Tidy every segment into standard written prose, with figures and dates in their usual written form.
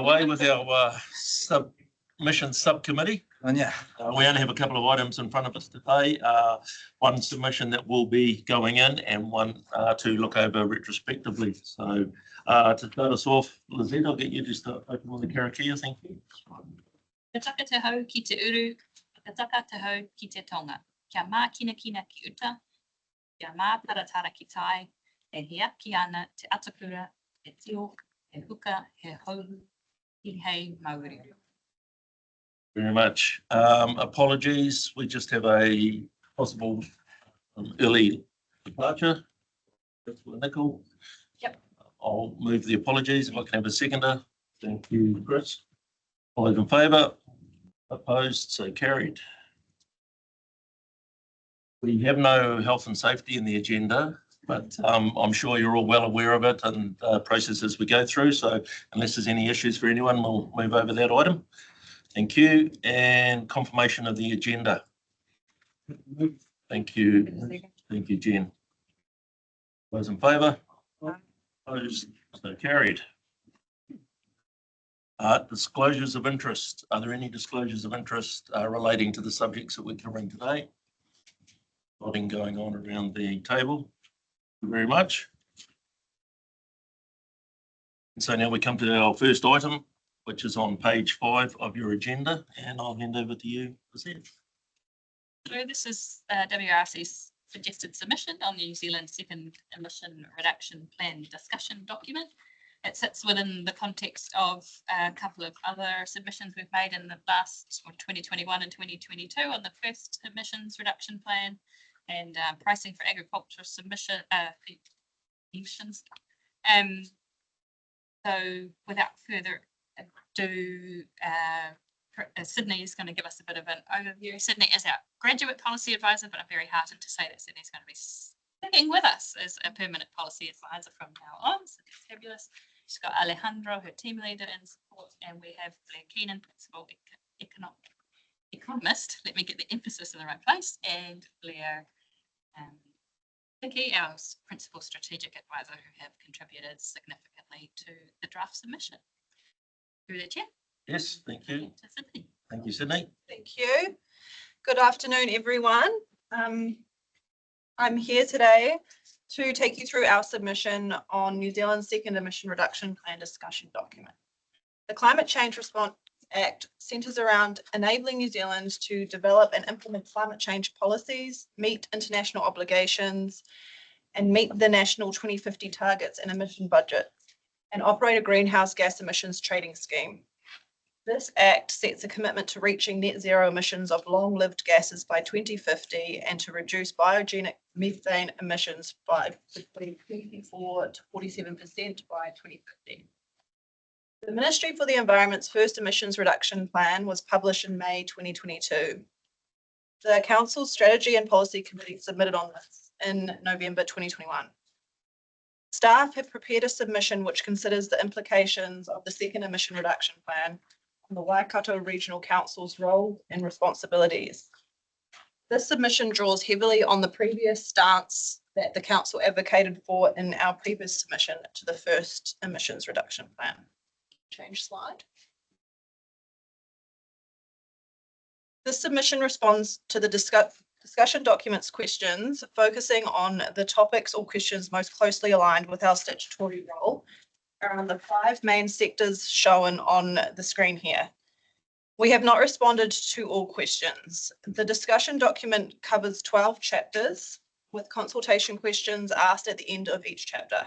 away with our submission subcommittee. Yeah. We only have a couple of items in front of us today. One submission that will be going in and one to look over retrospectively. So to start us off, Lizette, I'll get you to start open on the Karakia. Thank you. Ka taka te hau ki te uru, ka taka te hau ki te tonga. Kia mā kina ki uta, kia mā taratara ki tai, e hea ki ana te atakura, he tio, he huka, he hauhu, ki hei mauri. Very much. Apologies. We just have a possible early departure. Nicole. Yep. I'll move the apologies. If I can have a seconder. Thank you, Chris. All those in favour? Opposed? So carried. We have no health and safety in the agenda, but I'm sure you're all well aware of it and processes we go through. So unless there's any issues for anyone, we'll move over that item. Thank you. And confirmation of the agenda. Thank you. Thank you, Jen. Those in favour? Opposed? So carried. Disclosures of interest. Are there any disclosures of interest relating to the subjects that we're covering today? Nothing going on around the table. Thank you very much. And so now we come to our first item, which is on page 5 of your agenda, and I'll hand over to you, Lizette. So this is WRC's suggested submission on the New Zealand Second Emission Reduction Plan discussion document. It sits within the context of a couple of other submissions we've made in the last 2021 and 2022 on the first emissions reduction plan and pricing for agriculture submission emissions. So without further ado, Sydney is going to give us a bit of an overview. Sydney is our graduate policy advisor, but I'm very heartened to say that Sydney's going to be sticking with us as a permanent policy advisor from now on. So that's fabulous. She's got Alejandro, her team leader, in support, and we have Blair Keenan, principal economist. Let me get the emphasis in the right place, and Blair Vicky, our principal strategic advisor, who have contributed significantly to the draft submission. Through the chair. Yes, thank you. To Sydney. Thank you, Sydney. Thank you. Good afternoon, everyone. I'm here today to take you through our submission on New Zealand's Second Emission Reduction Plan discussion document. The Climate Change Response Act centres around enabling New Zealand to develop and implement climate change policies, meet international obligations, and meet the national 2050 targets and emission budget, and operate a greenhouse gas emissions trading scheme. This Act sets a commitment to reaching net zero emissions of long-lived gases by 2050 and to reduce biogenic methane emissions by between 24 to 47% by 2050. The Ministry for the Environment's first emissions reduction plan was published in May 2022. The Council's Strategy and Policy Committee submitted on this in November 2021. Staff have prepared a submission which considers the implications of the second emission reduction plan on the Waikato Regional Council's role and responsibilities. This submission draws heavily on the previous stance that the Council advocated for in our previous submission to the first emissions reduction plan. Change slide. This submission responds to the discussion document's questions, focusing on the topics or questions most closely aligned with our statutory role around the 5 main sectors shown on the screen here. We have not responded to all questions. The discussion document covers 12 chapters with consultation questions asked at the end of each chapter.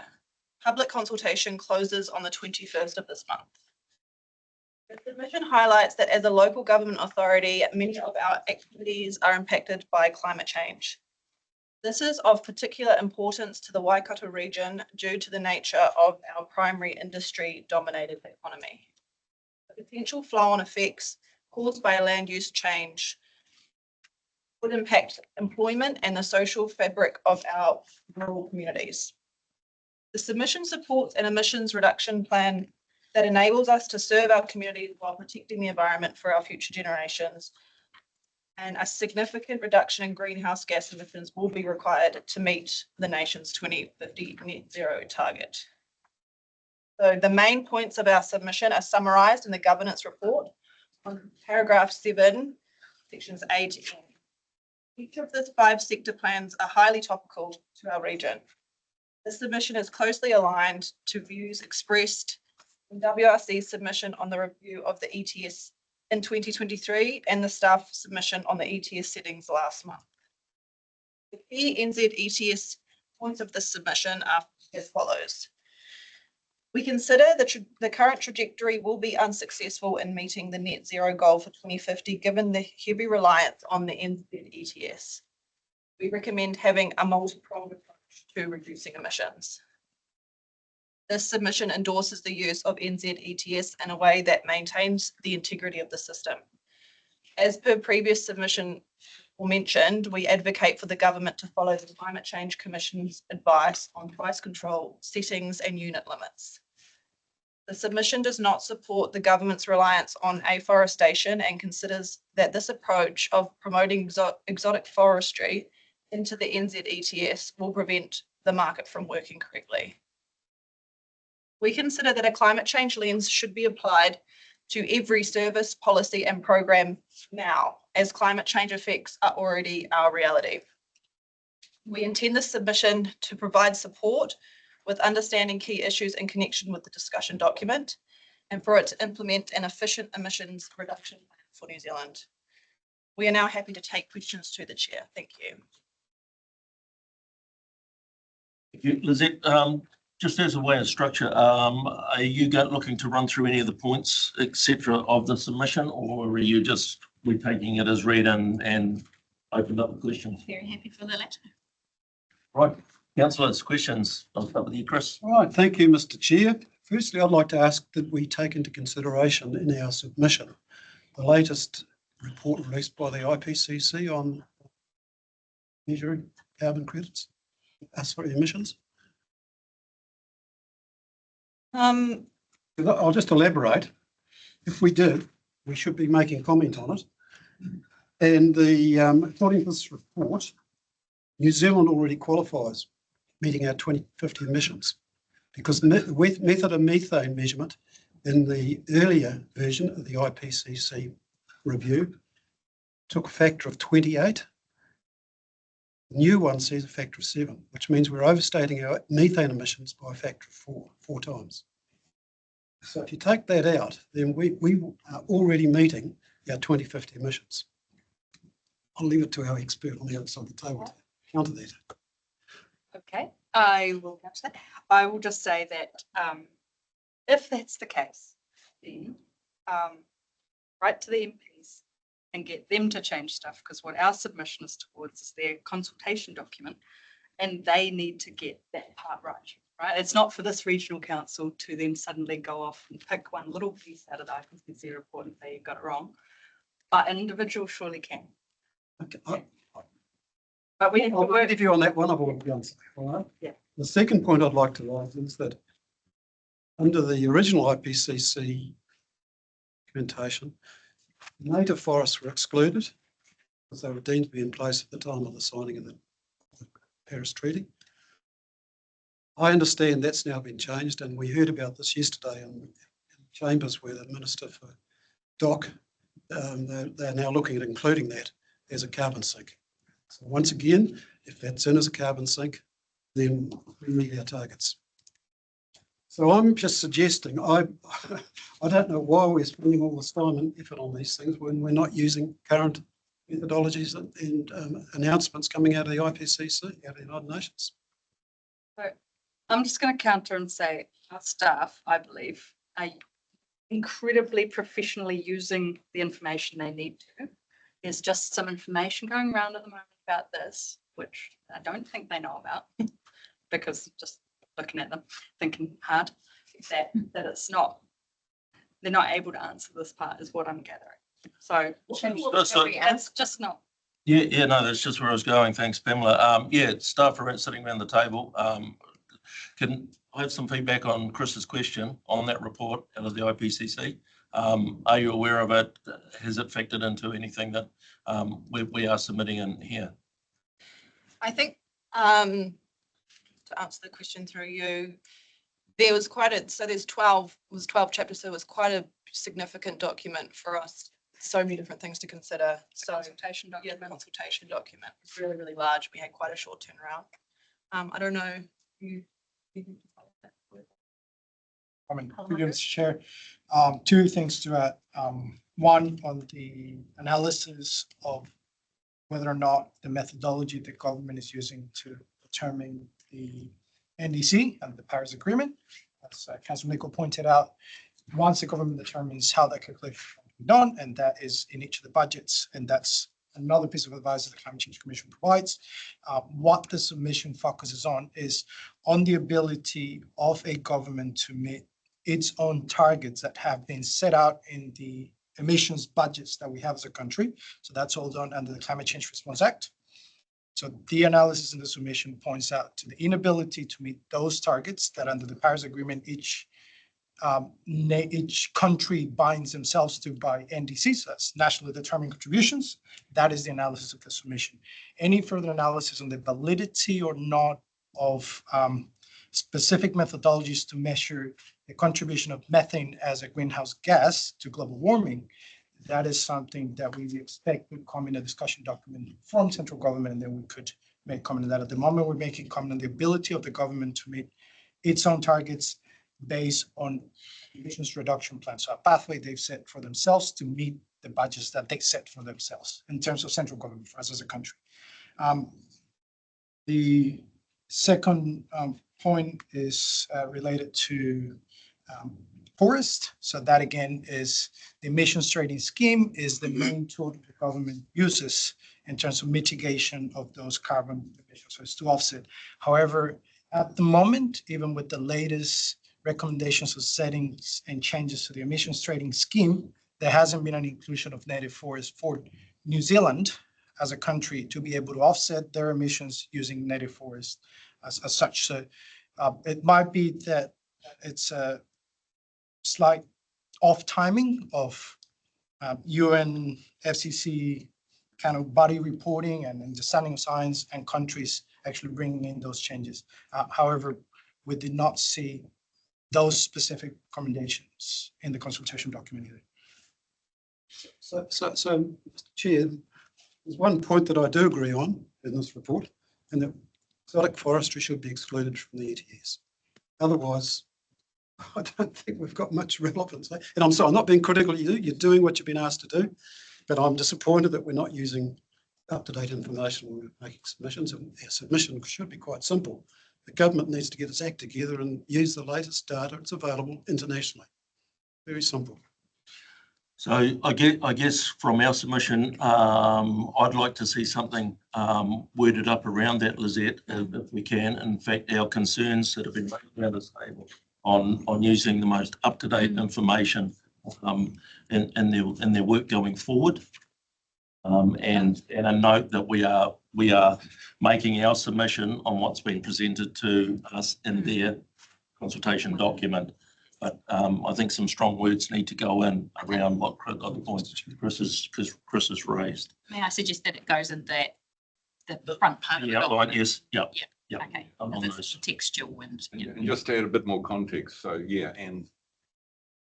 Public consultation closes on the 21st of this month. The submission highlights that as a local government authority, many of our activities are impacted by climate change. This is of particular importance to the Waikato region due to the nature of our primary industry-dominated economy. The potential flow-on effects caused by land use change would impact employment and the social fabric of our rural communities. The submission supports an emissions reduction plan that enables us to serve our communities while protecting the environment for our future generations, and a significant reduction in greenhouse gas emissions will be required to meet the nation's 2050 net zero target. So the main points of our submission are summarised in the governance report on paragraph 7, sections A to N. Each of the 5 sector plans are highly topical to our region. The submission is closely aligned to views expressed in WRC's submission on the review of the ETS in 2023 and the staff submission on the ETS settings last month. The key NZ ETS points of this submission are as follows. We consider the current trajectory will be unsuccessful in meeting the net zero goal for 2050, given the heavy reliance on the NZ ETS. We recommend having a multi-pronged approach to reducing emissions. This submission endorses the use of NZ ETS in a way that maintains the integrity of the system. As per previous submission mentioned, we advocate for the government to follow the Climate Change Commission's advice on price control, settings and unit limits. The submission does not support the government's reliance on afforestation and considers that this approach of promoting exotic forestry into the NZ ETS will prevent the market from working correctly. We consider that a climate change lens should be applied to every service, policy and program now, as climate change effects are already our reality. We intend this submission to provide support with understanding key issues in connection with the discussion document and for it to implement an efficient emissions reduction plan for New Zealand. We are now happy to take questions to the chair. Thank you. Thank you, Lizette. Just as a way of structure, are you looking to run through any of the points, etc., of the submission, or are you just taking it as read and opened up the questions? Very happy for the latter. Right, councillors, questions. I'll start with you, Chris. All right, thank you, Mr. Chair. Firstly, I'd like to ask that we take into consideration in our submission the latest report released by the IPCC on measuring carbon credits, emissions. I'll just elaborate. If we did, we should be making comment on it. And according to this report, New Zealand already qualifies meeting our 2050 emissions because the method of methane measurement in the earlier version of the IPCC review took a factor of 28. The new one sees a factor of 7, which means we're overstating our methane emissions by a factor of four times. So if you take that out, then we are already meeting our 2050 emissions. I'll leave it to our expert on the other side of the table to counter that. Okay, I will catch that. I will just say that if that's the case, then write to the MPs and get them to change stuff, because what our submission is towards is their consultation document, and they need to get that part right. It's not for this regional council to then suddenly go off and pick one little piece out of the IPCC report and say you got it wrong, but an individual surely can. Okay. But we I'll work with you on that one. I've already done. All right. Yeah. The second point I'd like to raise is that under the original IPCC documentation, native forests were excluded because they were deemed to be in place at the time of the signing of the Paris Treaty. I understand that's now been changed, and we heard about this yesterday in Chambers where the Minister for DOC, they're now looking at including that as a carbon sink. So once again, if that's in as a carbon sink, then we meet our targets. So I'm just suggesting, I don't know why we're spending all this time and effort on these things when we're not using current methodologies and announcements coming out of the IPCC, out of the United Nations. So I'm just going to counter and say our staff, I believe, are incredibly professionally using the information they need to. There's just some information going around at the moment about this, which I don't think they know about because just looking at them, thinking hard, that it's not, they're not able to answer this part is what I'm gathering. So it's just not. Yeah, no, that's just where I was going. Thanks, Pamela. Yeah, staff are sitting around the table. Can I have some feedback on Chris's question on that report out of the IPCC? Are you aware of it? Has it factored into anything that we are submitting in here? I think to answer the question through you, there was quite a, so there's 12, it was 12 chapters, so it was quite a significant document for us. So many different things to consider. So Consultation yeah, the document. consultation document was really, really large. We had quite a short turnaround. I don't know. You Comment, Williams Chair. Two things to add. One on the analysis of whether or not the methodology the government is using to determine the NDC and the Paris Agreement. As Councillor Nichol pointed out, once the government determines how that calculation can be done, and that is in each of the budgets, and that's another piece of advice that the Climate Change Commission provides. What the submission focuses on is on the ability of a government to meet its own targets that have been set out in the emissions budgets that we have as a country. So that's all done under the Climate Change Response Act. So the analysis in the submission points out to the inability to meet those targets that under the Paris Agreement, each country binds themselves to by NDCs, that's nationally determined contributions. That is the analysis of the submission. Any further analysis on the validity or not of specific methodologies to measure the contribution of methane as a greenhouse gas to global warming, that is something that we expect would come in a discussion document from central government, and then we could make comment on that. At the moment, we're making comment on the ability of the government to meet its own targets based on emissions reduction plans. So a pathway they've set for themselves to meet the budgets that they set for themselves in terms of central government for us as a country. The second point is related to forest. So that again is the emissions trading scheme is the main tool the government uses in terms of mitigation of those carbon emissions. So it's to offset. However, at the moment, even with the latest recommendations of settings and changes to the emissions trading scheme, there hasn't been an inclusion of native forest for New Zealand as a country to be able to offset their emissions using native forest as such. So it might be that it's a slight off timing of UN, FCC kind of body reporting and understanding of science and countries actually bringing in those changes. However, we did not see those specific recommendations in the consultation document either. So, Mr. Chair, there's one point that I do agree on in this report, and that exotic forestry should be excluded from the ETS. Otherwise, I don't think we've got much relevance. And I'm sorry, I'm not being critical of you. You're doing what you've been asked to do, but I'm disappointed that we're not using up-to-date information when we're making submissions. And our submission should be quite simple. The government needs to get its act together and use the latest data that's available internationally. Very simple. So I guess from our submission, I'd like to see something worded up around that, Lizette, if we can. In fact, our concerns that have been raised around this table on using the most up-to-date information in their work going forward. And a note that we are making our submission on what's been presented to us in their consultation document. But I think some strong words need to go in around what other points Chris has raised. May I suggest that it goes in the front part of the Yeah, document? yes, yeah. Okay, On if it's those. textual and. And just to add a bit more context, so yeah, and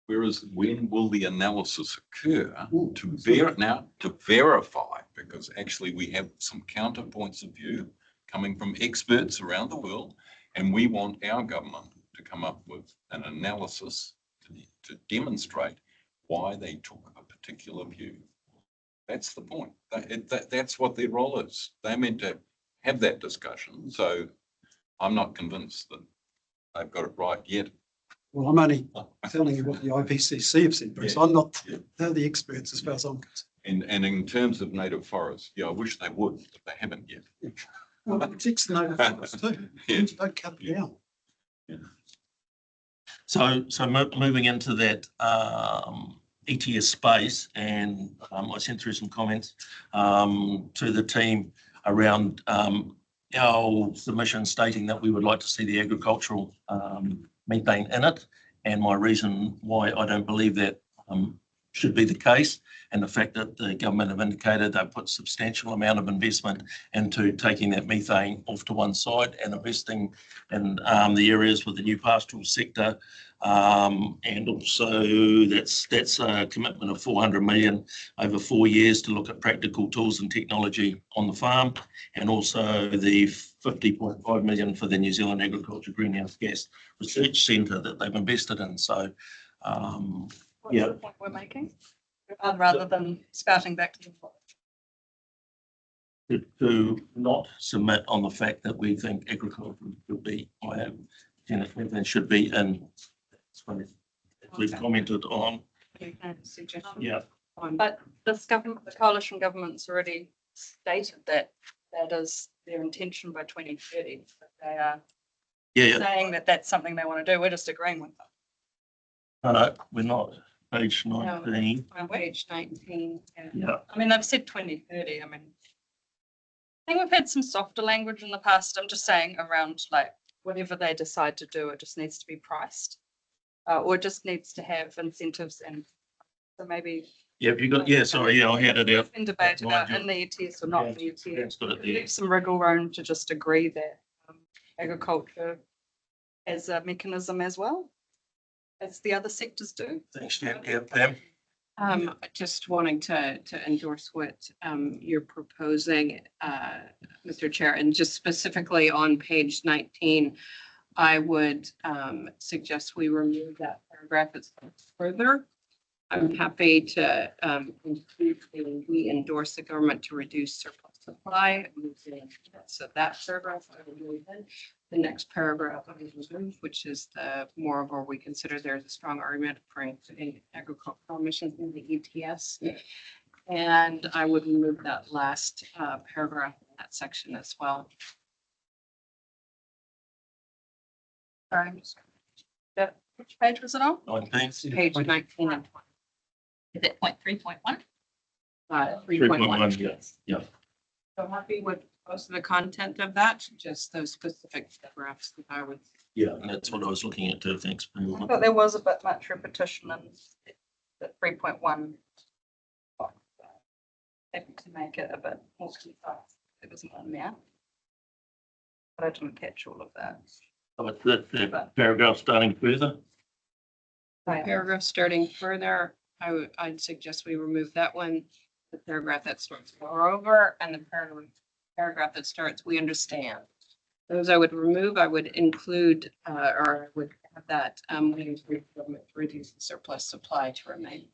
whereas when will the analysis occur to verify, because actually we have some counterpoints of view coming from experts around the world, and we want our government to come up with an analysis to demonstrate why they took a particular view. That's the point. That's what their role is. They're meant to have that discussion. So I'm not convinced that they've got it right yet. Well, I'm only telling you what the IPCC have said, Bruce. I'm not, they're the experts as far as I'm concerned. And in terms of native forests, yeah, I wish they would, but they haven't yet. Well, it protects the native forests too. Yeah. Don't cut them down. Yeah. So moving into that ETS space, and I sent through some comments to the team around our submission stating that we would like to see the agricultural methane in it, and my reason why I don't believe that should be the case. And the fact that the government have indicated they put substantial amount of investment into taking that methane off to one side and investing in the areas with the new pastoral sector. And also that's a commitment of 400 million over 4 years to look at practical tools and technology on the farm, and also the 50.5 million for the New Zealand Agriculture Greenhouse Gas Research Centre that they've invested in. So, What's yeah. the point we're making? Rather than spouting back to the. To not submit on the fact that we think agriculture should be, and should be in. We've commented on. Suggestion. Yeah. But this government, the coalition government's already stated that that is their intention by 2030. They are Yeah. saying that that's something they want to do. We're just agreeing with them. No, we're not. Page 19. On page 19. Yeah. I mean, they've said 2030. I mean, I think we've had some softer language in the past. I'm just saying around like whatever they decide to do, it just needs to be priced. Or it just needs to have incentives, and so maybe. Yeah, have you got, yeah, sorry, yeah, I had it out. And debate about Mind in the ETS or not in the ETS. Dan's got it there. Leave some wriggle room to just agree that agriculture as a mechanism as well as the other sectors do. Thanks, Jan. Yeah, Pam. Just wanting to endorse what you're proposing, Mr. Chair, and just specifically on page 19, I would suggest we remove that paragraph. It's further. I'm happy to include we endorse the government to reduce surplus supply. So that paragraph I will move in. The next paragraph I will remove, which is the moreover, we consider there's a strong argument for including agricultural emissions in the ETS. And I would remove that last paragraph in that section as well. Sorry, Which page was it on? 19. page 19 and 20. Is it 0.3.1? 3.1. Yeah, yeah. So happy with most of the content of that, just those specific paragraphs that I would. Yeah, and that's what I was looking at too. Thanks. I thought there was a bit much repetition in the 3.1. Happy to make it a bit more concise. It wasn't on there. But I didn't catch all of that. But the paragraph starting further. Paragraph starting further, I'd suggest we remove that one. The paragraph that starts moreover, and the paragraph that starts, we understand. Those I would remove. I would include, or I would have that, we encourage government to reduce the surplus supply to remain.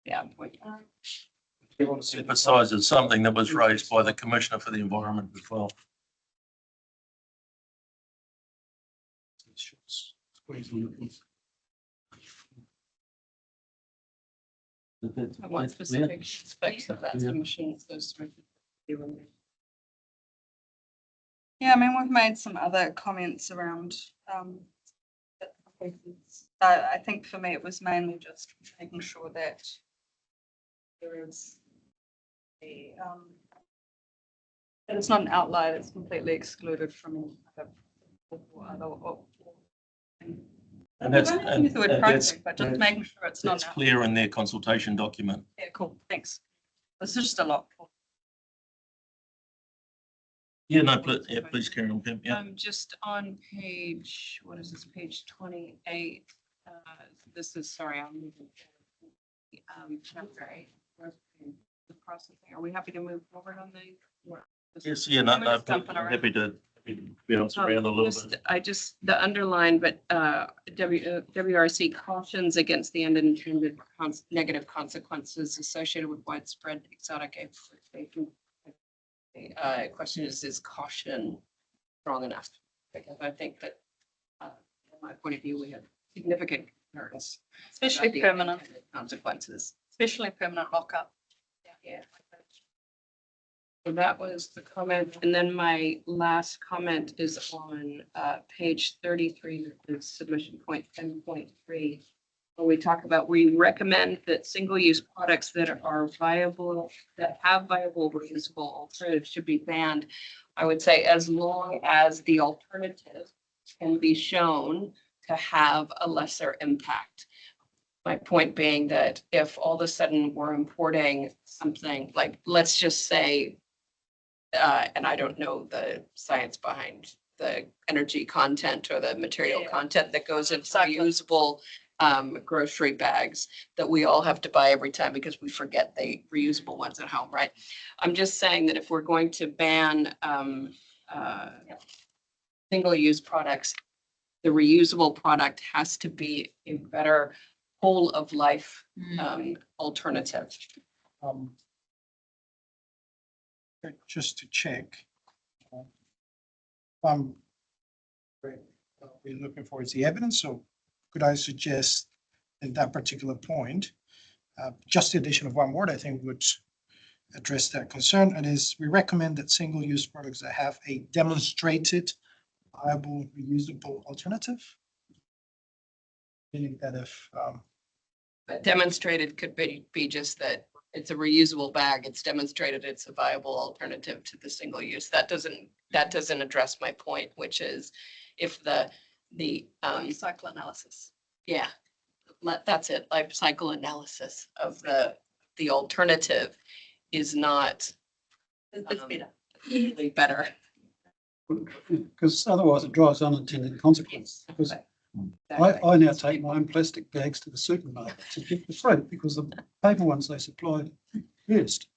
Yeah. Emphasises something that was raised by the Commissioner for the Environment as well. I want specific aspects of that emissions, those would be removed. Yeah, I mean, we've made some other comments around, I think for me, it was mainly just making sure that there is a, that it's not an outlier, it's completely excluded from other. And that's, I don't use the word and project, but just making sure it's not. that's clear in their consultation document. Yeah, cool, thanks. This is just a lot. Yeah, no, yeah, please carry on, Pam. Yeah. Just on page, what is this, page 28? This is, sorry, I'm moving. Chapter 8. The processing. Are we happy to move forward on the? Yes, yeah, no, We're no, just jumping around. happy to bounce around a little bit. I just, the underline, but WRC cautions against the unintended negative consequences associated with widespread exotic exploitation. Question is caution strong enough? Because I think that, from my point of view, we have significant concerns. Especially about the permanent, unintended consequences. especially permanent lockup. Yeah. So that was the comment. And then my last comment is on page 33, the submission point 10.3. Where we talk about, we recommend that single-use products that are viable, that have viable reusable alternatives should be banned. I would say as long as the alternative can be shown to have a lesser impact. My point being that if all of a sudden we're importing something, like, let's just say, and I don't know the science behind the energy content or the material Yeah. content that goes into Exactly. reusable grocery bags that we all have to buy every time because we forget the reusable ones at home, right? I'm just saying that if we're going to ban single-use products, the reusable product has to be a better whole of life alternative. Um, just to check. Um, we're looking for is the evidence, so could I suggest in that particular point, just the addition of one word, I think would address that concern, and is we recommend that single-use products that have a demonstrated viable reusable alternative. Meaning that if But demonstrated could be just that it's a reusable bag. It's demonstrated it's a viable alternative to the single use. That doesn't address my point, which is if the Cycle analysis. yeah, that's it, life cycle analysis of the alternative is not It's better. really better. Because otherwise it drives unintended consequences. Because I now take my own plastic bags to the supermarket to get the fruit because the paper ones they supplied first.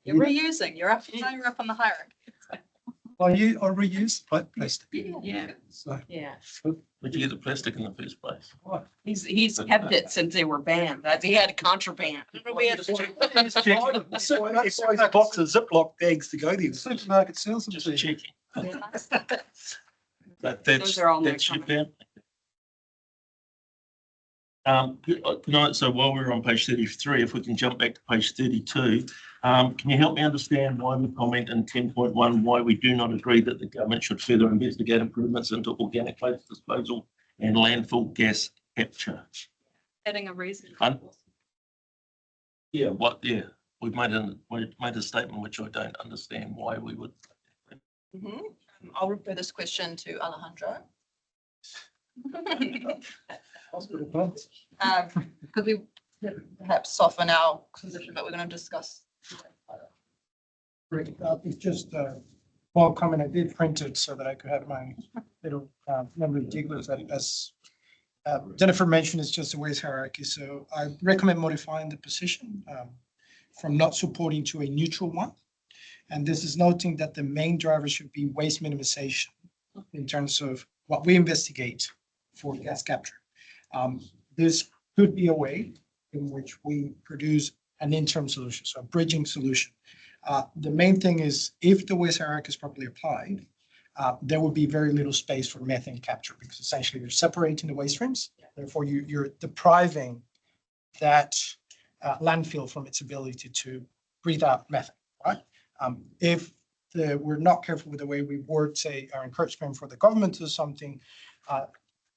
You're reusing, you're up on the hierarchy. I reuse plastic. Yeah, So, yeah. Where'd you get the plastic in the first place? He's kept it since they were banned. He had contraband. Boxes, Ziploc bags to go there. The supermarket sells them. Just checking. But Those are all my that's your comments. family. So while we're on page 33, if we can jump back to page 32, can you help me understand why we comment in 10.1, why we do not agree that the government should further investigate improvements into organic waste disposal and landfill gas capture? Adding a reason. Yeah, we've made a statement which I don't understand why we would. I'll refer this question to Alejandro. Could we perhaps soften our position, but we're going to discuss. it's just one comment I did print it so that I could have my little number of jigglers as Jennifer mentioned, it's just a waste hierarchy. So I recommend modifying the position from not supporting to a neutral one. And this is noting that the main driver should be waste minimization in terms of what we investigate for gas capture. This could be a way in which we produce an interim solution, so a bridging solution. The main thing is if the waste hierarchy is properly applied, there will be very little space for methane capture because essentially you're separating the waste streams. Therefore, you're depriving that landfill from its ability to breathe out methane, right? If we're not careful with the way we word, say, our encouragement for the government to do something,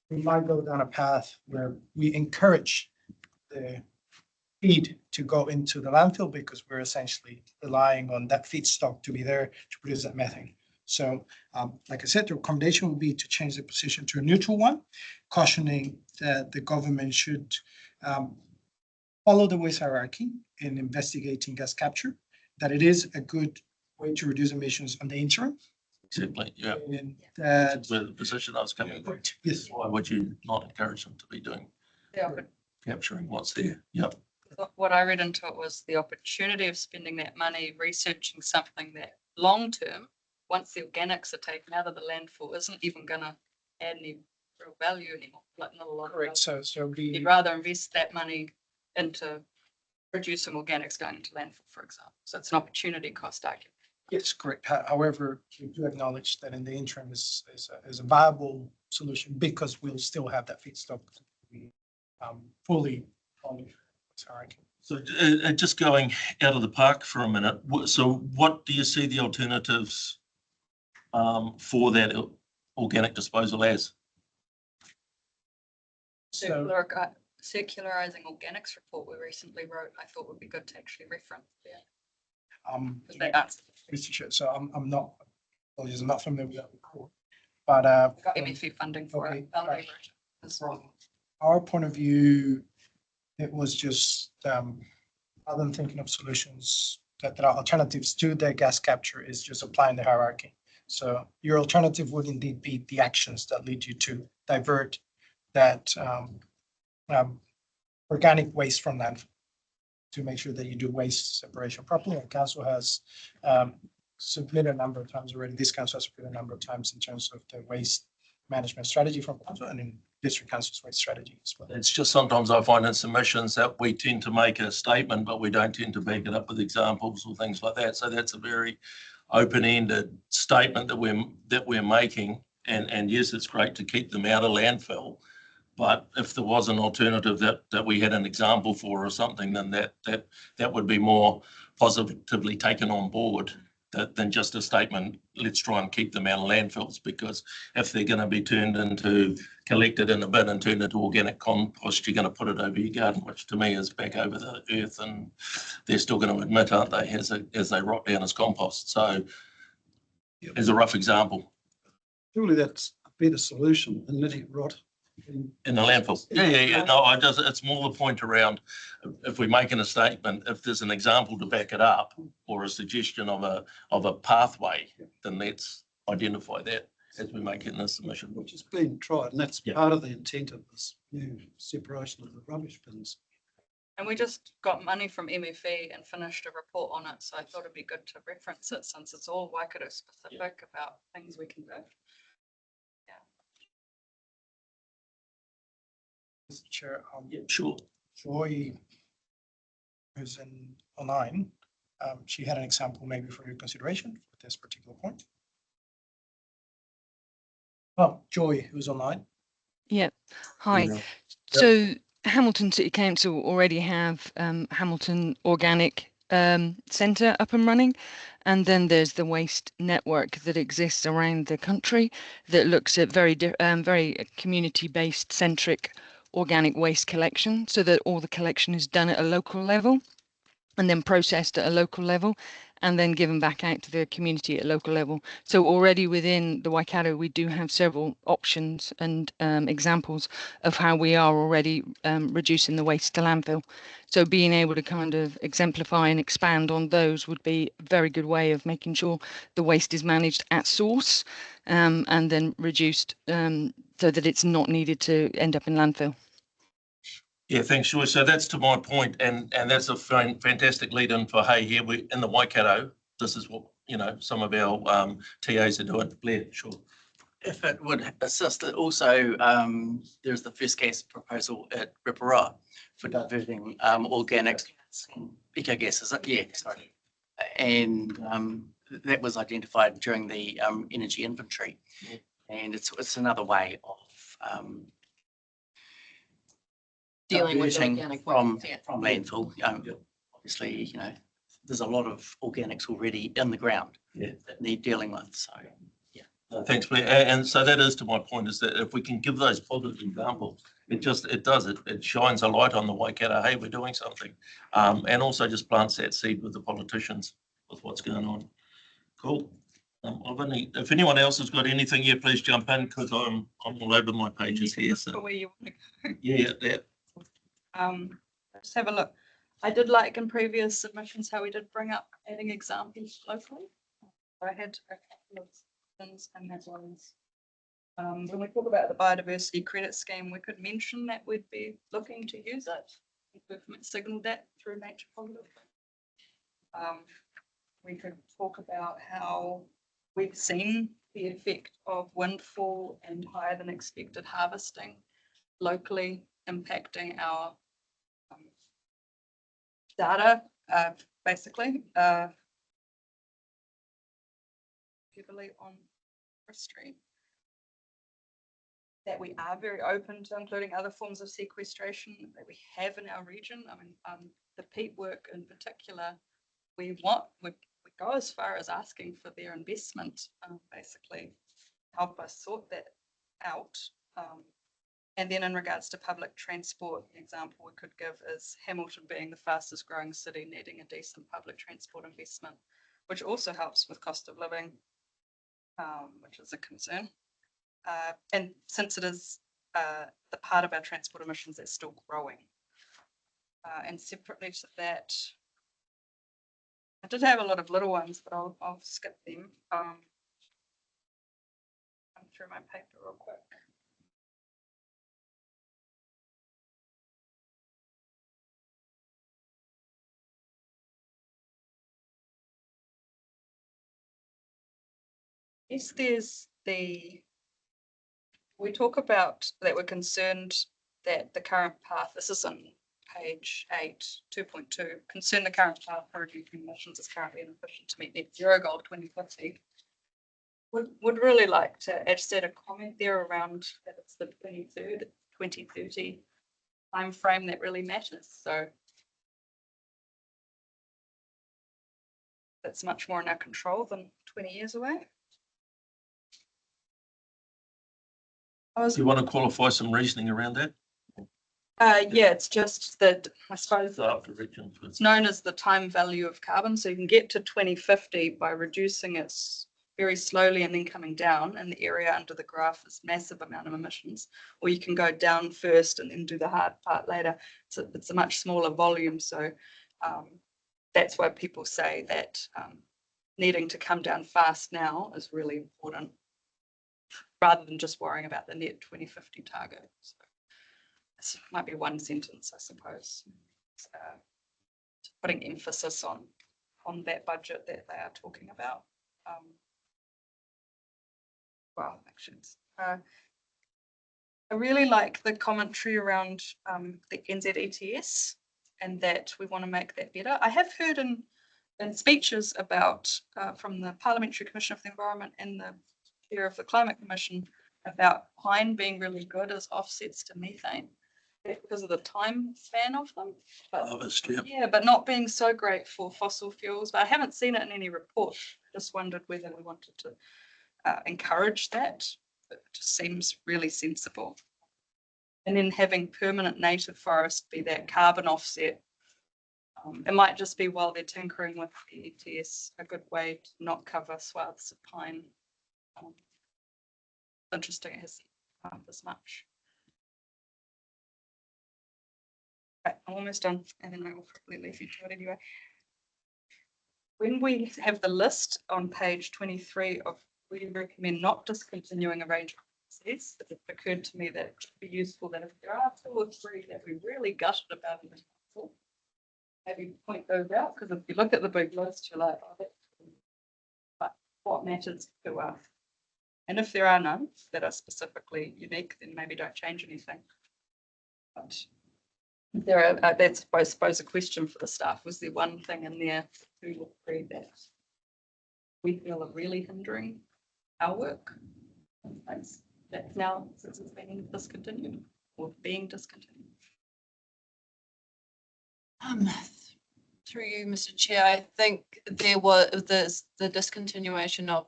we might go down a path where we encourage the feed to go into the landfill because we're essentially relying on that feedstock to be there to produce that methane. So, like I said, the recommendation would be to change the position to a neutral one, cautioning that the government should follow the waste hierarchy in investigating gas capture, that it is a good way to reduce emissions on the interim. Exactly, yeah. And That's that, where the position I was coming from. yes, Why would you not encourage them to be doing, capturing what's there? Yep. What I read into it was the opportunity of spending that money researching something that long-term, once the organics are taken out of the landfill, isn't even gonna add any real value anymore, like not a lot. correct. So You'd rather invest that money into producing organics going into landfill, for example. So it's an opportunity cost argument. yes, correct. However, we do acknowledge that in the interim is a viable solution because we'll still have that feedstock to be fully on its hierarchy. So just going out of the park for a minute, so what do you see the alternatives for that organic disposal as? So Circularizing organics report we recently wrote, I thought would be good to actually reference. Because they answered. Mr. Chair, so I'm not, apologies, I'm not familiar with that report, but Got MFE funding for okay, it. right. From our point of view, It was just, other than thinking of solutions that there are alternatives to the gas capture, is just applying the hierarchy. So your alternative would indeed be the actions that lead you to divert that organic waste from landfill, to make sure that you do waste separation properly. And council has submitted a number of times already. This council has submitted a number of times in terms of the waste management strategy from council and in district council's waste strategy as well. It's just sometimes I find in submissions that we tend to make a statement, but we don't tend to back it up with examples or things like that. So that's a very open-ended statement that we're making. And yes, it's great to keep them out of landfill. But if there was an alternative that we had an example for or something, then that would be more positively taken on board than just a statement, let's try and keep them out of landfills, because if they're going to be turned into, collected in a bin and turned into organic compost, you're going to put it over your garden, which to me is back over the earth, and they're still going to admit, aren't they, as they rot down as compost. So as a rough example. Surely that's a better solution than letting it rot. In the landfill. Yeah. No, it's more the point around, if we're making a statement, if there's an example to back it up or a suggestion of a pathway, then let's identify that as we make it in this submission. Which has been tried, and that's part of the intent of this new separation of the rubbish bins. And we just got money from MFE and finished a report on it, so I thought it'd be good to reference it since it's all Waikato specific about things we can do. Mr. Chair, Sure. Joy, who's online, she had an example maybe for your consideration for this particular point. Oh, Joy, who's online. Yeah, hi. So Hamilton City Council already have Hamilton Organic Centre up and running, and then there's the waste network that exists around the country that looks at very community-based centric organic waste collection, so that all the collection is done at a local level and then processed at a local level and then given back out to the community at a local level. So already within the Waikato, we do have several options and examples of how we are already reducing the waste to landfill. So being able to kind of exemplify and expand on those would be a very good way of making sure the waste is managed at source and then reduced so that it's not needed to end up in landfill. Yeah, thanks, Joy. So that's to my point, and that's a fantastic lead in for, hey, here we in the Waikato, this is what, some of our TAs are doing. Blair, sure. If it would assist, it also, there's the first case proposal at Riparoa for diverting organic eco gases. Yeah, sorry. And that was identified during the energy inventory. And it's another way of Dealing with diverting organic from waste, yeah. landfill. Obviously, there's a lot of organics already in the ground that need dealing with. So Thanks, Blair. And so that is to my point, is that if we can give those positive examples, it shines a light on the Waikato, hey, we're doing something. And also just plants that seed with the politicians with what's going on. Cool. If anyone else has got anything here, please jump in, because I'm all over my pages here. So Where you want to go. yeah. Let's have a look. I did like in previous submissions how we did bring up adding examples locally. I had a couple of things and that ones. When we talk about the biodiversity credit scheme, we could mention that we'd be looking to use it. We've signaled that through Nature Positive. We could talk about how we've seen the effect of windfall and higher than expected harvesting locally impacting our data, basically, heavily on forestry. That we are very open to including other forms of sequestration that we have in our region. I mean, the peat work in particular, we go as far as asking for their investment, basically help us sort that out. And then in regards to public transport, an example we could give is Hamilton being the fastest growing city, needing a decent public transport investment, which also helps with cost of living, which is a concern. And since it is the part of our transport emissions that's still growing, And separately to that, I did have a lot of little ones, but I'll skip them. I'm through my paper real quick. Yes, we talk about that we're concerned that the current path, this is on page 8, 2.2, concern the current path for reducing emissions is currently inefficient to meet net zero goal of 2050. Would really like to just add a comment there around that it's the 2030 time frame that really matters. So that's much more in our control than 20 years away. Do you want to qualify some reasoning around that? Yeah, it's just that I suppose So after regions, it's known as the time value of carbon. So you can get to 2050 by reducing it very slowly and then coming down, and the area under the graph is massive amount of emissions. Or you can go down first and then do the hard part later. So it's a much smaller volume. So that's why people say that needing to come down fast now is really important, rather than just worrying about the net 2050 target. So this might be one sentence, I suppose, putting emphasis on that budget that they are talking about. Well, actions. I really like the commentary around the NZETS and that we want to make that better. I have heard in speeches about from the Parliamentary Commission of the Environment and the chair of the Climate Commission about pine being really good as offsets to methane because of the time span of them. But, yeah, but not being so great for fossil fuels. But I haven't seen it in any report. Just wondered whether we wanted to encourage that. It just seems really sensible. And then having permanent native forest be that carbon offset. It might just be while they're tinkering with the ETS, a good way to not cover swaths of pine. Interesting it has this much. Okay, I'm almost done, and then I will probably leave you to it anyway. When we have the list on page 23 of we recommend not discontinuing a range of policies, it occurred to me that it would be useful that if there are 2 or 3 that we really gutted about in the council, maybe point those out, because if you look at the big list, you're like, oh, that's cool. But what matters to us? And if there are none that are specifically unique, then maybe don't change anything. But there are, that's I suppose a question for the staff. Was there one thing in there, 2 or 3 that we feel are really hindering our work? That's now, since it's been discontinued or being discontinued. Through you, Mr. Chair, I think there was the discontinuation of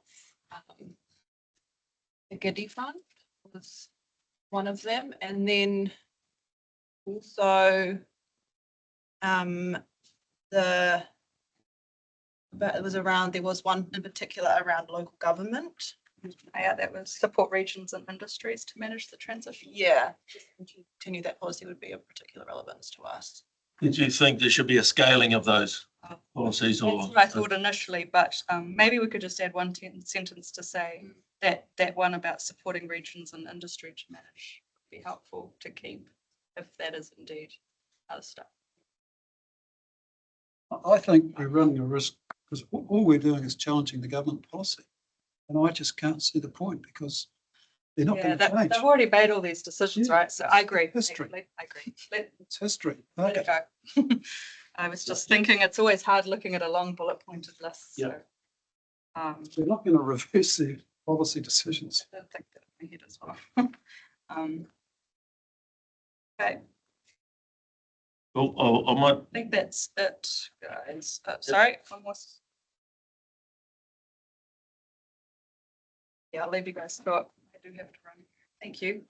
the Giddy Fund was one of them, and then also there was one in particular around local government. Yeah, that was support regions and industries to manage the transition. Yeah, continue that policy would be of particular relevance to us. Did you think there should be a scaling of those policies? That's what I thought initially, but maybe we could just add one sentence to say that one about supporting regions and industry to manage would be helpful to keep, if that is indeed other stuff. I think we're running a risk because all we're doing is challenging the government policy. And I just can't see the point because they're not going to change. They've already made all these decisions, right? So I agree. History. I agree. It's history. Let it go. I was just thinking it's always hard looking at a long bullet pointed list. So, we're not going to reverse their policy decisions. I think that in my head as well. Okay. Well, I might. I think that's it, guys. Sorry, one more. Yeah, I'll leave you guys to it. I do have to run. Thank you.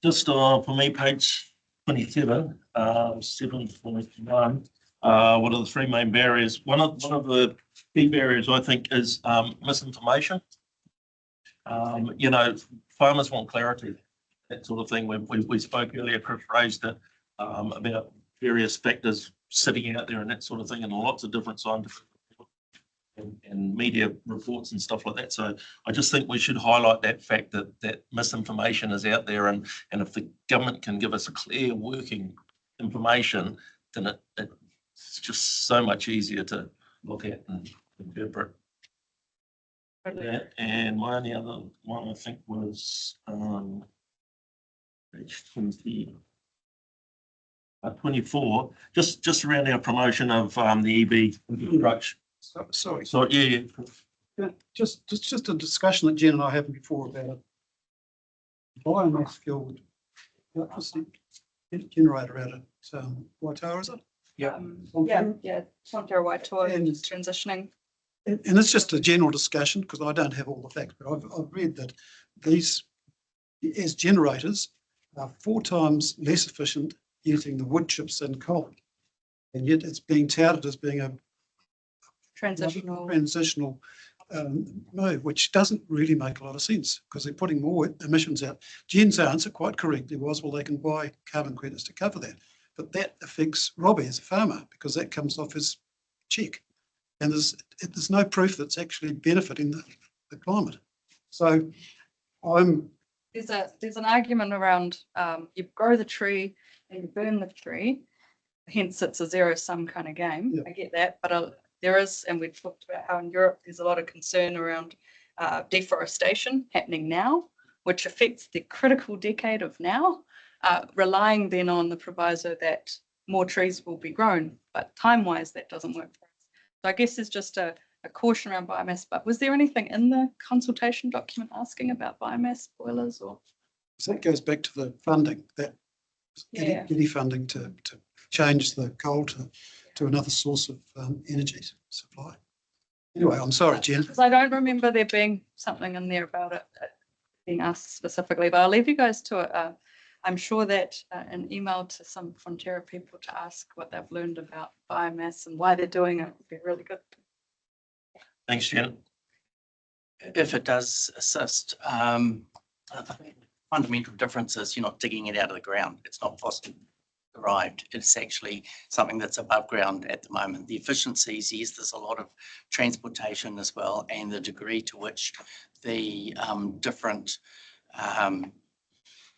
Just for me, page 27, 7.1. What are the 3 main barriers? One of the key barriers, I think, is misinformation. You know, farmers want clarity, that sort of thing. We spoke earlier, Chris raised it about various factors sitting out there and that sort of thing, and lots of different scientific and media reports and stuff like that. So I just think we should highlight that fact that misinformation is out there, and if the government can give us a clear working information, then it's just so much easier to look at and interpret. That, and my only other one I think was page 24, just around our promotion of the EV infrastructure. Sorry. So yeah. Yeah, just a discussion that Jen and I had before about a biomass fueled electricity generator out at Waikato, is it? Yeah. Yeah, Fonterra Waitoa And- is transitioning. And it's just a general discussion because I don't have all the facts, but I've read that these as generators are 4 times less efficient using the wood chips than coal. And yet it's being touted as being a Transitional. move, which doesn't really make a lot of sense because they're putting more emissions out. Jen's answer quite correctly was, well, they can buy carbon credits to cover that. But that affects Robbie as a farmer because that comes off his check. And there's no proof that's actually benefiting the climate. So There's an argument around you grow the tree and you burn the tree, hence it's a zero sum kind of game. Yeah. I get that, but there is, and we've talked about how in Europe there's a lot of concern around deforestation happening now, which affects the critical decade of now, relying then on the proviso that more trees will be grown, but time-wise that doesn't work for us. So I guess there's just a caution around biomass, but was there anything in the consultation document asking about biomass boilers or? so that goes back to the funding, that Yeah. any funding to change the coal to another source of energy supply. Anyway, I'm sorry, Jen. Because I don't remember there being something in there about it being asked specifically, but I'll leave you guys to it. I'm sure that an email to some Fonterra people to ask what they've learned about biomass and why they're doing it would be really good. Thanks, Jen. If it does assist, I think the fundamental difference is you're not digging it out of the ground. It's not fossil derived. It's actually something that's above ground at the moment. The efficiencies, yes, there's a lot of transportation as well, and the degree to which the different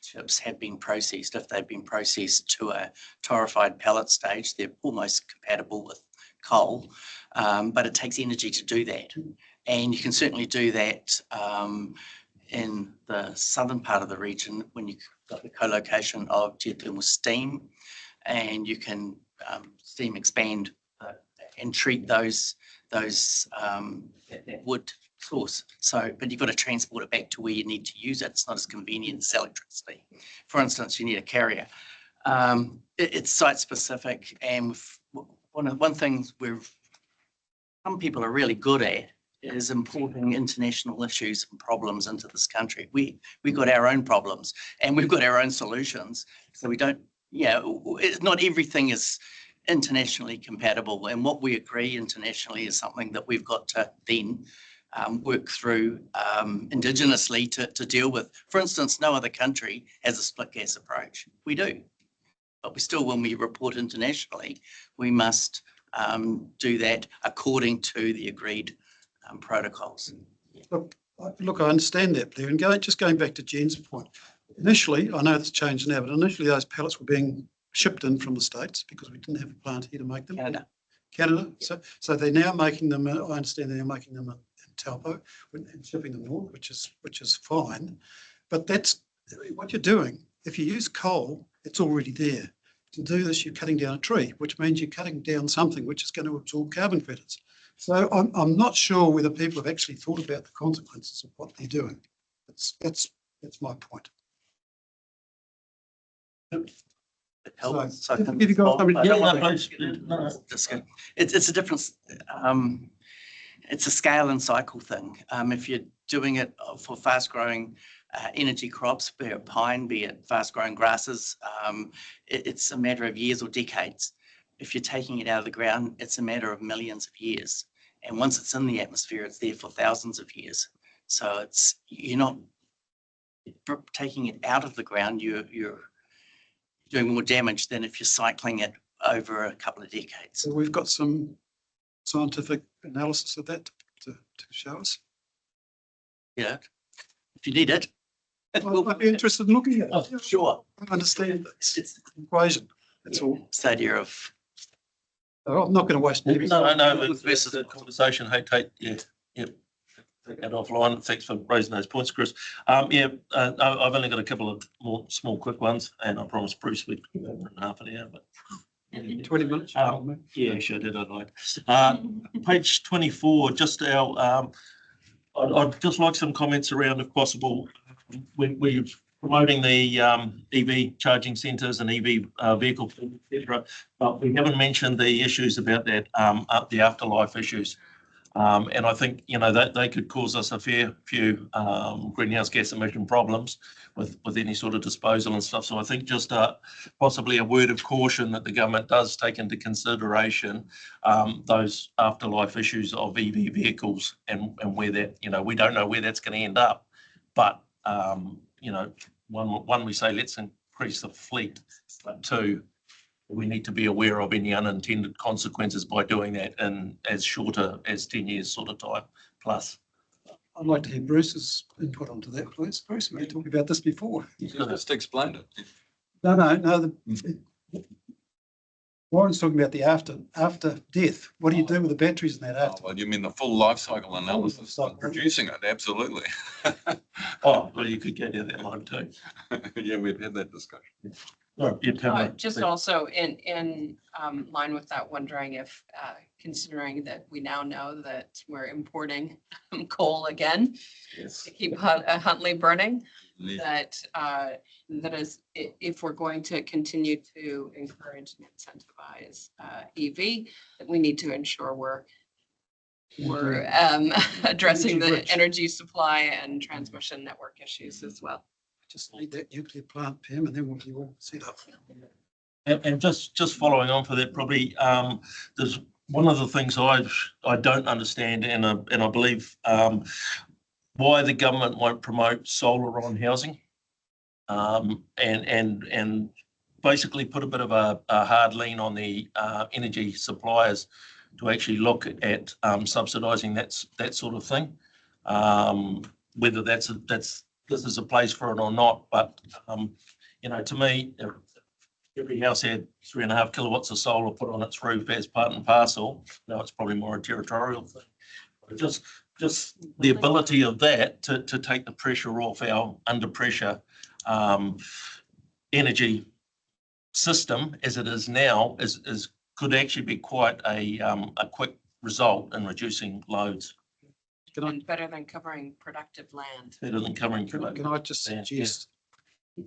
chips have been processed. If they've been processed to a torrefied pellet stage, they're almost compatible with coal, but it takes energy to do that. And you can certainly do that in the southern part of the region when you've got the co-location of geothermal steam, and you can steam expand and treat those that wood source. So, but you've got to transport it back to where you need to use it. It's not as convenient as electricity. For instance, you need a carrier. It's site specific, and one thing some people are really good at is importing international issues and problems into this country. We got our own problems and we've got our own solutions. So we don't, not everything is internationally compatible, and what we agree internationally is something that we've got to then work through indigenously to deal with. For instance, no other country has a split gas approach. We do, but we still, when we report internationally, we must do that according to the agreed protocols. Look, I understand that, Blair, and just going back to Jen's point. Initially, I know it's changed now, but initially those pellets were being shipped in from the States because we didn't have a plant here to make them. Canada. So they're now making them, I understand they're making them in Taupo and shipping them north, which is fine. But that's what you're doing. If you use coal, it's already there. To do this, you're cutting down a tree, which means you're cutting down something which is going to absorb carbon credits. So I'm not sure whether people have actually thought about the consequences of what they're doing. That's my point. It helps. So Have you got somebody? It's a difference. It's a scale and cycle thing. If you're doing it for fast growing energy crops, be it pine, be it fast growing grasses, it's a matter of years or decades. If you're taking it out of the ground, it's a matter of millions of years. And once it's in the atmosphere, it's there for thousands of years. So you're not taking it out of the ground, you're doing more damage than if you're cycling it over a couple of decades. So we've got some scientific analysis of that to show us. Yeah, if you need it. I'd be interested in looking at it. Oh, sure. I understand It's the equation. That's all. this idea of I'm not going to waste. No, Versus- versus the conversation, hey, take take that offline. Thanks for raising those points, Chris. I've only got a couple of more small quick ones, and I promised Bruce we'd go over in half an hour, but 20 minutes. yeah, sure did. I'd like. Page 24, just our, I'd just like some comments around, if possible, we're promoting the EV charging centres and EV vehicle, etc. But we haven't mentioned the issues about that, the afterlife issues. And I think, that they could cause us a fair few greenhouse gas emission problems with any sort of disposal and stuff. So I think just possibly a word of caution that the government does take into consideration those afterlife issues of EV vehicles and where that, we don't know where that's going to end up. But, one, we say let's increase the fleet, but two, we need to be aware of any unintended consequences by doing that in as shorter as 10 years sort of time plus. I'd like to hear Bruce's input onto that, please. Bruce, we talked about this before. You just explained it. No. Warren's talking about the after death. What do you do with the batteries in that Oh, after? well, you mean the full life cycle analysis of producing it? Absolutely. Oh, well, you could go down that line too. Yeah, we've had that discussion. Just also in line with that, wondering if, considering that we now know that we're importing coal again Yes. to keep Huntley burning, Yeah. that is, if we're going to continue to encourage and incentivize EV, that we need to ensure we're addressing the energy supply and transmission network issues as well. Just need that nuclear plant, Pam, and then we'll be all set up. And just following on for that, probably there's one of the things I don't understand, and I believe why the government won't promote solar on housing, and basically put a bit of a hard lean on the energy suppliers to actually look at subsidising that sort of thing. Whether this is a place for it or not, but to me, if every house had 3.5 kilowatts of solar put on its roof as part and parcel. Now it's probably more a territorial thing. But just the ability of that to take the pressure off our under pressure energy system as it is now is could actually be quite a quick result in reducing loads. And better than covering productive land. Better than covering. Can I just Yeah. suggest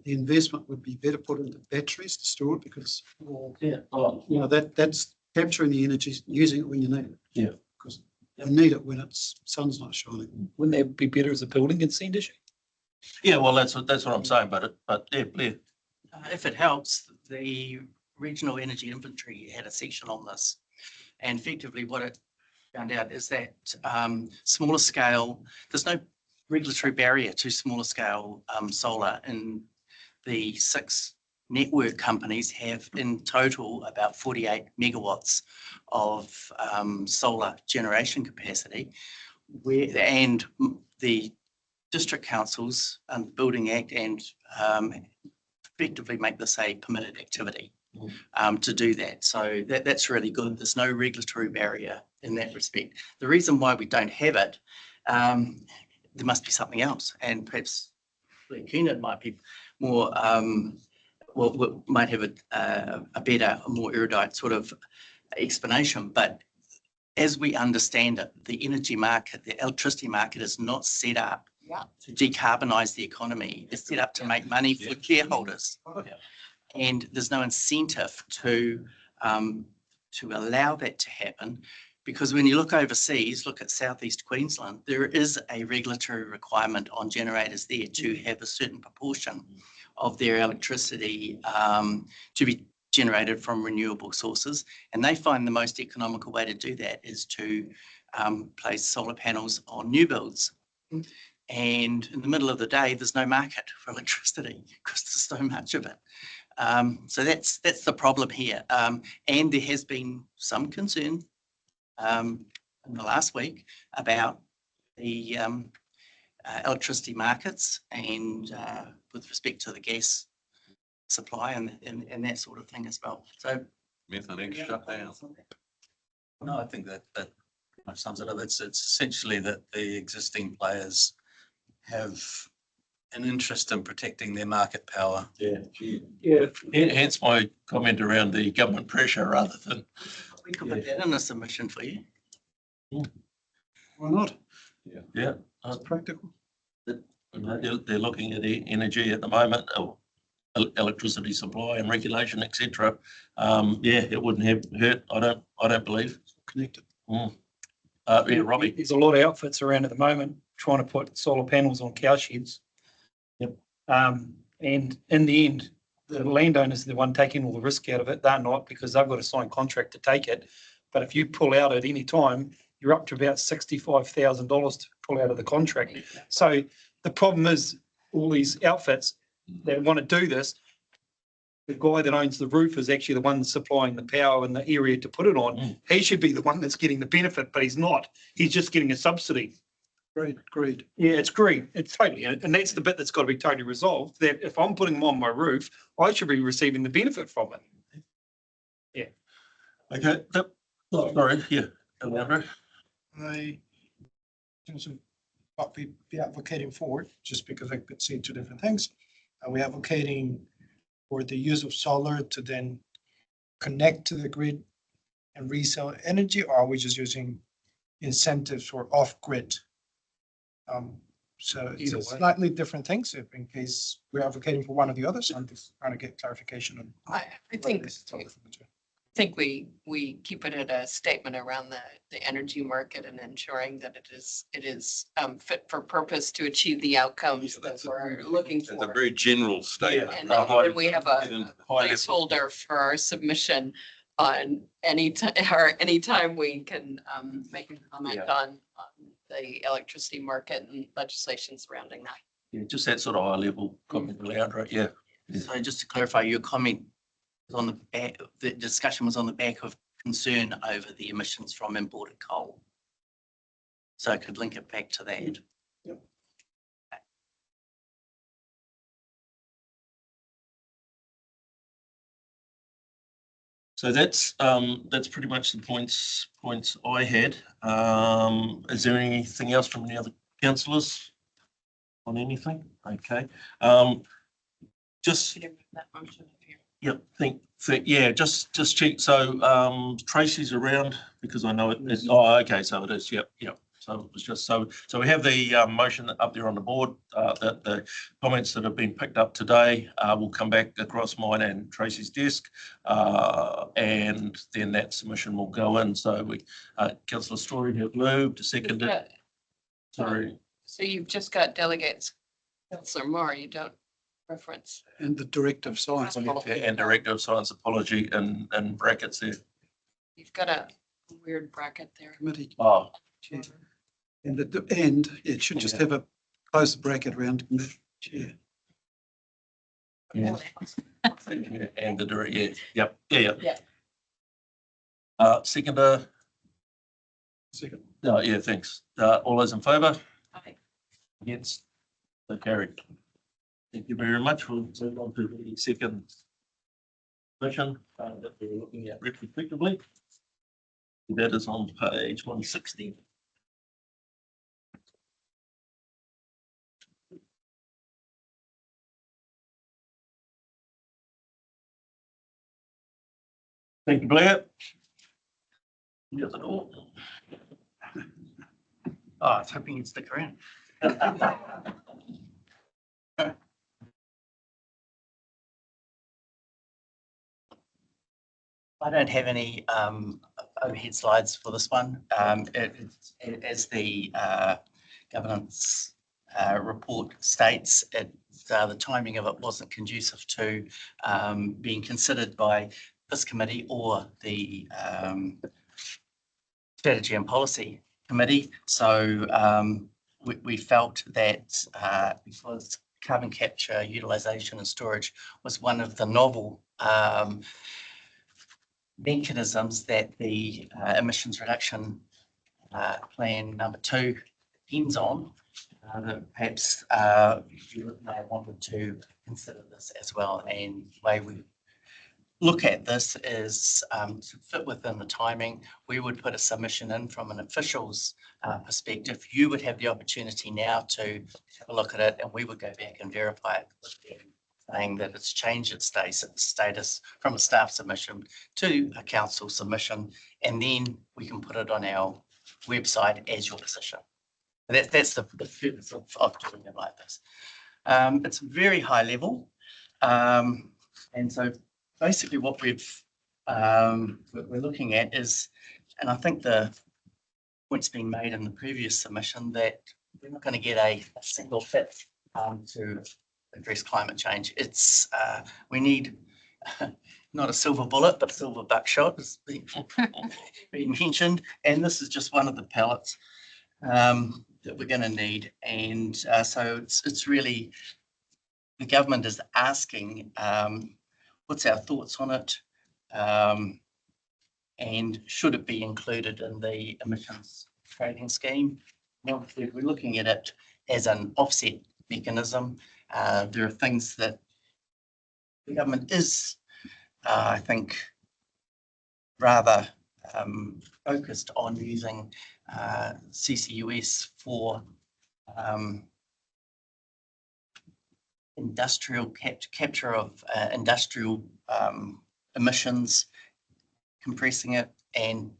the investment would be better put into batteries to store it because that's capturing the energy, using it when you need it. Yeah. Because you need it when it's sun's not shining. Wouldn't that be better as a building consent issue? Yeah, well, that's what I'm saying, but yeah. if it helps, the regional energy inventory had a section on this. And effectively what it found out is that smaller scale, there's no regulatory barrier to smaller scale solar, and the 6 network companies have in total about 48 megawatts of solar generation capacity, and the district councils and the Building Act and effectively make this a permitted activity to do that. So that's really good. There's no regulatory barrier in that respect. The reason why we don't have it, there must be something else, and perhaps Keenan might be more, might have a better, more erudite sort of explanation. But as we understand it, the energy market, the electricity market is not set up to decarbonise the economy. It's set up to make money for shareholders. And there's no incentive to allow that to happen, because when you look overseas, look at Southeast Queensland, there is a regulatory requirement on generators there to have a certain proportion of their electricity to be generated from renewable sources. And they find the most economical way to do that is to place solar panels on new builds. And in the middle of the day, there's no market for electricity because there's so much of it. So that's the problem here. And there has been some concern in the last week about the electricity markets and with respect to the gas supply and that sort of thing as well. So Methanex shut down. No, I think that sums it up. It's essentially that the existing players have an interest in protecting their market power. Yeah. Hence my comment around the government pressure rather than. we could put that in a submission for you. Why not? Yeah. It's practical. They're looking at energy at the moment, electricity supply and regulation, etc. Yeah, it wouldn't have hurt. I don't believe. Connected. Yeah, Robbie. There's a lot of outfits around at the moment trying to put solar panels on cow sheds. Yep. And in the end, the landowner's the one taking all the risk out of it. They're not, because they've got a signed contract to take it. But if you pull out at any time, you're up to about $65,000 to pull out of the contract. So the problem is all these outfits that want to do this, the guy that owns the roof is actually the one supplying the power in the area to put it on. He should be the one that's getting the benefit, but he's not. He's just getting a subsidy. Greed. Yeah, it's greed. It's totally, and that's the bit that's got to be totally resolved, that if I'm putting them on my roof, I should be receiving the benefit from it. Yeah. Okay. Yep. Oh, sorry. Yeah. Alejandro. In terms of what we be advocating for, just because I could see two different things. We're advocating for the use of solar to then connect to the grid and resell energy, or are we just using incentives for off-grid? So it's Either a way. slightly different thing. So in case we're advocating for one or the other, so I'm just trying to get clarification on. I think we keep it at a statement around the energy market and ensuring that it is fit for purpose to achieve the outcomes that we're looking It's a for. very general statement. And then we have a placeholder for our submission on anytime we can make a comment on the electricity market and legislation surrounding that. Yeah, just that sort of high level comment, Alejandro. Yeah. So just to clarify, your comment was on the back, the discussion was on the back of concern over the emissions from imported coal. So I could link it back to that. So that's pretty much the points I had. Is there anything else from any other councillors on anything? Okay. Just yep. Yeah. Just check. So Tracy's around because I know it is. Oh, okay. So it is. Yep. So it was just so we have the motion up there on the board. That the comments that have been picked up today will come back across mine and Tracy's desk, and then that submission will go in. So we, Councillor Story have moved, seconded. Sorry. So you've just got delegates, Councillor Moore, you don't reference. And the directive science. And Director of Science Apology in brackets there. You've got a weird bracket there. Committee. Oh. Chair. And at the end, it should just have a close bracket around committee chair. Yeah. And the director. Yeah. Yep. Yeah. Seconder. Second. No, yeah, thanks. All those in favour? Aye. Against? So carried. Thank you very much. We'll move on to the second mission that we're looking at retrospectively. That is on page 160. Thank you, Blair. Yes, at all. Oh, I was hoping you'd stick around. I don't have any overhead slides for this one. As the governance report states, the timing of it wasn't conducive to being considered by this committee or the Strategy and Policy Committee. So we felt that because carbon capture, utilization and storage was one of the novel mechanisms that the emissions reduction plan number 2 depends on. That perhaps you may have wanted to consider this as well. And the way we look at this is to fit within the timing. We would put a submission in from an official's perspective. You would have the opportunity now to have a look at it, and we would go back and verify it with them, saying that it's changed its status from a staff submission to a council submission, and then we can put it on our website as your position. That's the purpose of doing it like this. It's very high level. And so basically what we're looking at is, and I think the point's been made in the previous submission, that we're not going to get a single fit to address climate change. It's we need not a silver bullet, but a silver buckshot, as been mentioned. And this is just one of the pallets that we're going to need. And so it's really, the government is asking, what's our thoughts on it? And should it be included in the emissions trading scheme? Now, if we're looking at it as an offset mechanism, there are things that the government is, I think, rather focused on using CCUS for industrial capture of industrial emissions, compressing it and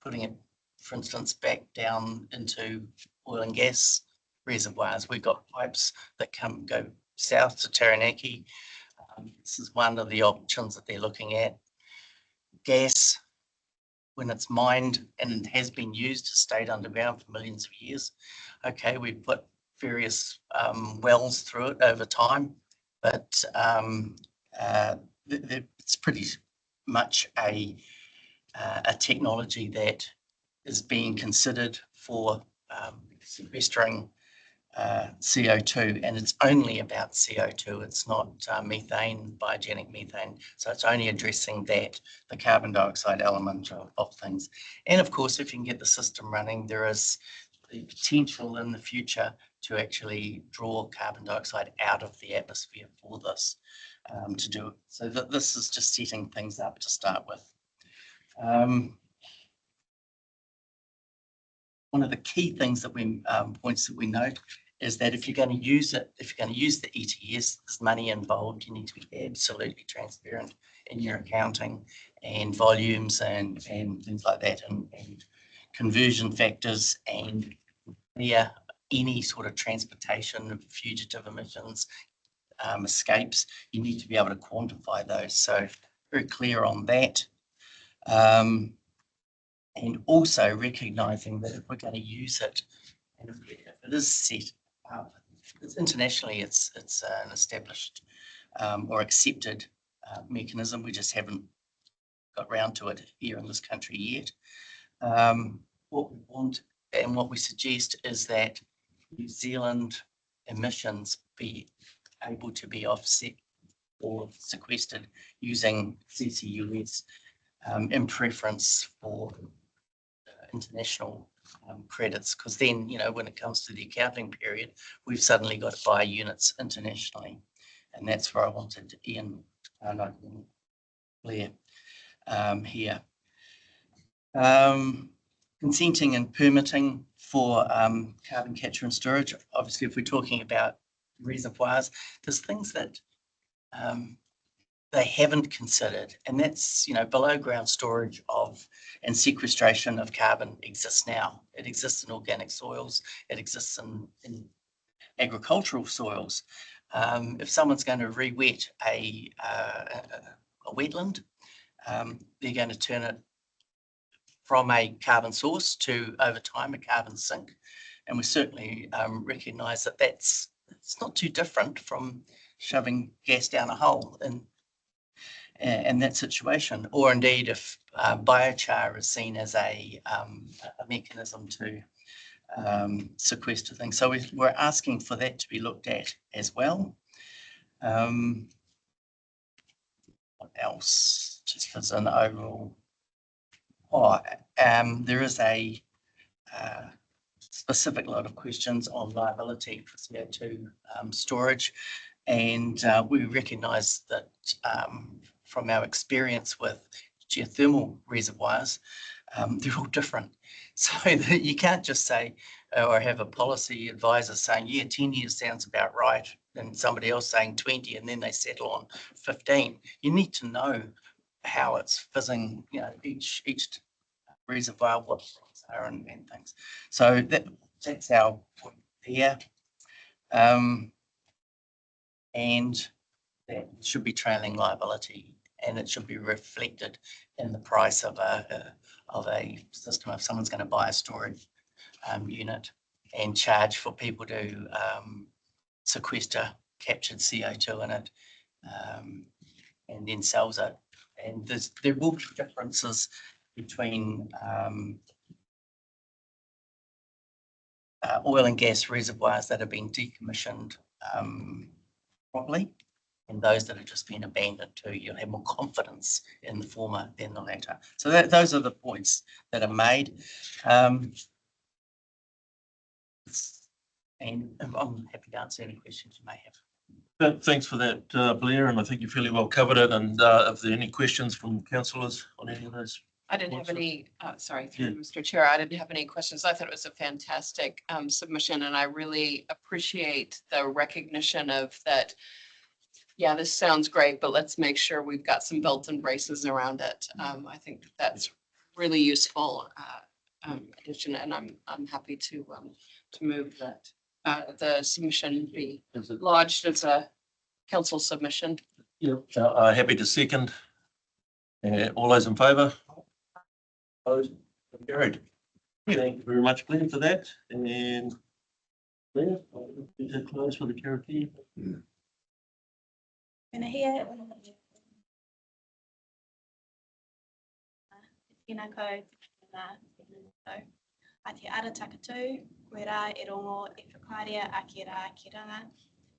putting it, for instance, back down into oil and gas reservoirs. We've got pipes that go south to Taranaki. This is one of the options that they're looking at. Gas, when it's mined and it has been used, has stayed underground for millions of years. Okay, we've put various wells through it over time, but it's pretty much a technology that is being considered for sequestering CO2, and it's only about CO2. It's not methane, biogenic methane. So it's only addressing that, the carbon dioxide element of things. And of course, if you can get the system running, there is the potential in the future to actually draw carbon dioxide out of the atmosphere for this to do it. So this is just setting things up to start with. One of the key things that points that we note is that if you're going to use it, if you're going to use the ETS, there's money involved. You need to be absolutely transparent in your accounting and volumes and things like that, and conversion factors, and any sort of transportation of fugitive emissions, escapes. You need to be able to quantify those. So very clear on that. And also recognising that if we're going to use it, and if it is set up, internationally it's an established or accepted mechanism. We just haven't got round to it here in this country yet. What we want and what we suggest is that New Zealand emissions be able to be offset or sequestered using CCUS in preference for international credits, because then, you know, when it comes to the accounting period, we've suddenly got to buy units internationally. And that's where I wanted Ian, Blair here. Consenting and permitting for carbon capture and storage. Obviously, if we're talking about reservoirs, there's things that they haven't considered, and that's, you know, below ground storage of and sequestration of carbon exists now. It exists in organic soils. It exists in agricultural soils. If someone's going to re-wet a wetland, they're going to turn it from a carbon source to, over time, a carbon sink. And we certainly recognise that it's not too different from shoving gas down a hole in that situation. Or indeed, if biochar is seen as a mechanism to sequester thing. So we're asking for that to be looked at as well. What else? Just as an overall. There is a specific lot of questions on liability for CO2 storage. And we recognise that from our experience with geothermal reservoirs, they're all different. So that you can't just say or have a policy advisor saying, yeah, 10 years sounds about right, and somebody else saying 20, and then they settle on 15. You need to know how it's fizzing, each reservoir, what things are and things. So that's our point there. And that should be trailing liability, and it should be reflected in the price of a system if someone's going to buy a storage unit and charge for people to sequester captured CO2 in it, and then sells it. And there will be differences between oil and gas reservoirs that have been decommissioned properly, and those that have just been abandoned too. You'll have more confidence in the former than the latter. So those are the points that are made. And I'm happy to answer any questions you may have. Thanks for that, Blair, and I think you fairly well covered it. And if there are any questions from councillors on any of those? I didn't have any, through Mr. Chair, I didn't have any questions. I thought it was a fantastic submission, and I really appreciate the recognition of that. Yeah, this sounds great, but let's make sure we've got some belts and braces around it. I think that's really useful addition, and I'm happy to move that the submission be lodged as a council submission. Yep. Happy to second. All those in favour? Opposed? Carried. Thank you very much, Blair, for that. And Blair, to close for the Karakia. Tēnā koutou, a te ara takatū, koe rā e rongo e whakaria a ki rā ki ranga.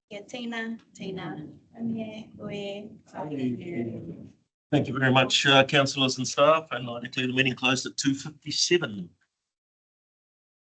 Kia tīna, umie, koe. Thank you very much, councillors and staff, and I declare the meeting closed at 2:57.